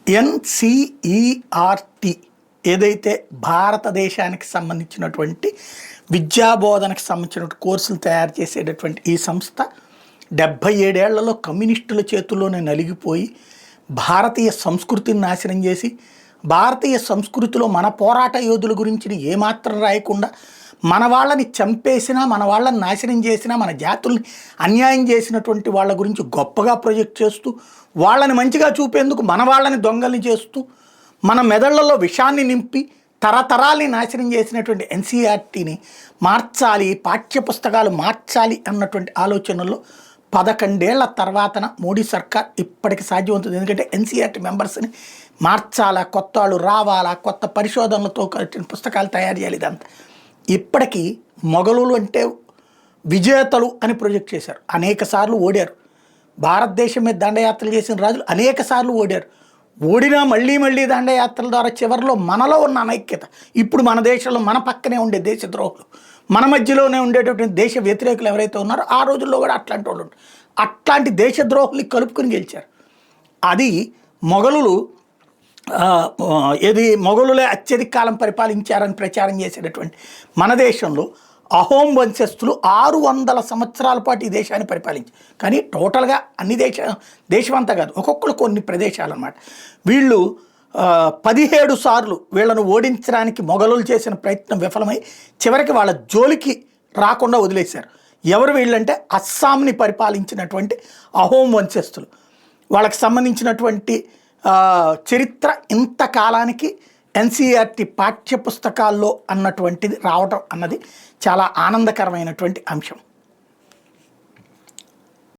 NCERT ఏదైతే భారతదేశానికి సంబంధించినటువంటి విద్యాబోధనకు సంబంధించినటువంటి కోర్సులు తయారు చేసేటటువంటి ఈ సంస్థ 77 ఏళ్లలో కమ్యూనిస్టుల చేతుల్లోనే నలిగిపోయి భారతీయ సంస్కృతిని నాశనం చేసి భారతీయ సంస్కృతిలో మన పోరాట యోధుల గురించి ఏమాత్రం రాయకుండా మన వాళ్ళని చంపేసినా మన వాళ్ళని నాశనం చేసినా మన జాతుల్ని అన్యాయం చేసినటువంటి వాళ్ళ గురించి గొప్పగా ప్రొజెక్ట్ చేస్తూ వాళ్ళని మంచిగా చూపేందుకు మన వాళ్ళని దొంగల్ని చేస్తూ మన మెదళ్లలో విషాన్ని నింపి తరతరాల్ని నాశనం చేసినటువంటి ఎన్సీఆర్టీని మార్చాలి, పాఠ్యపుస్తకాలు మార్చాలి అన్నటువంటి ఆలోచనల్లో 11 ఏళ్ల తర్వాతన మోడీ సర్కార్ ఇప్పటికి సాధ్యమవుతుంది. ఎందుకంటే ఎన్సీఆర్టీ మెంబర్స్ని మార్చాలా, కొత్త వాళ్ళు రావాలా, కొత్త పరిశోధనలతో కలిసిన పుస్తకాలు తయారు చేయాలి. ఇదంతా ఇప్పటికీ మొఘలులు అంటే విజేతలు అని ప్రొజెక్ట్ చేశారు. అనేక సార్లు ఓడారు. భారతదేశం మీద దండయాత్రలు చేసిన రాజులు అనేక సార్లు ఓడారు. ఓడినా మళ్ళీ మళ్ళీ దండయాత్రల ద్వారా చివరిలో మనలో ఉన్న అనైక్యత, ఇప్పుడు మన దేశంలో మన పక్కనే ఉండే దేశద్రోహులు, మన మధ్యలోనే ఉండేటటువంటి దేశ వ్యతిరేకులు ఎవరైతే ఉన్నారో ఆ రోజుల్లో కూడా అట్లాంటి వాళ్ళు ఉంటారు. అట్లాంటి దేశద్రోహుల్ని కలుపుకుని గెలిచారు. అది మొఘలులు మొఘలులే అత్యధిక కాలం పరిపాలించారని ప్రచారం చేసేటటువంటి మన దేశంలో అహోం వంశస్థులు 600 సంవత్సరాల పాటు ఈ దేశాన్ని పరిపాలించారు. కానీ టోటల్గా అన్ని దేశమంతా కాదు, ఒక్కొక్కరు కొన్ని ప్రదేశాలు అన్నమాట. వీళ్ళు 17 సార్లు వీళ్ళను ఓడించడానికి మొఘలులు చేసిన ప్రయత్నం విఫలమై చివరికి వాళ్ళ జోలికి రాకుండా వదిలేశారు. ఎవరు వీళ్ళంటే అస్సాంని పరిపాలించినటువంటి అహోం వంశస్థులు. వాళ్ళకి సంబంధించినటువంటి చరిత్ర ఇంతకాలానికి ఎన్సీఆర్టీ పాఠ్యపుస్తకాల్లో అన్నటువంటిది రావటం అన్నది చాలా ఆనందకరమైనటువంటి అంశం.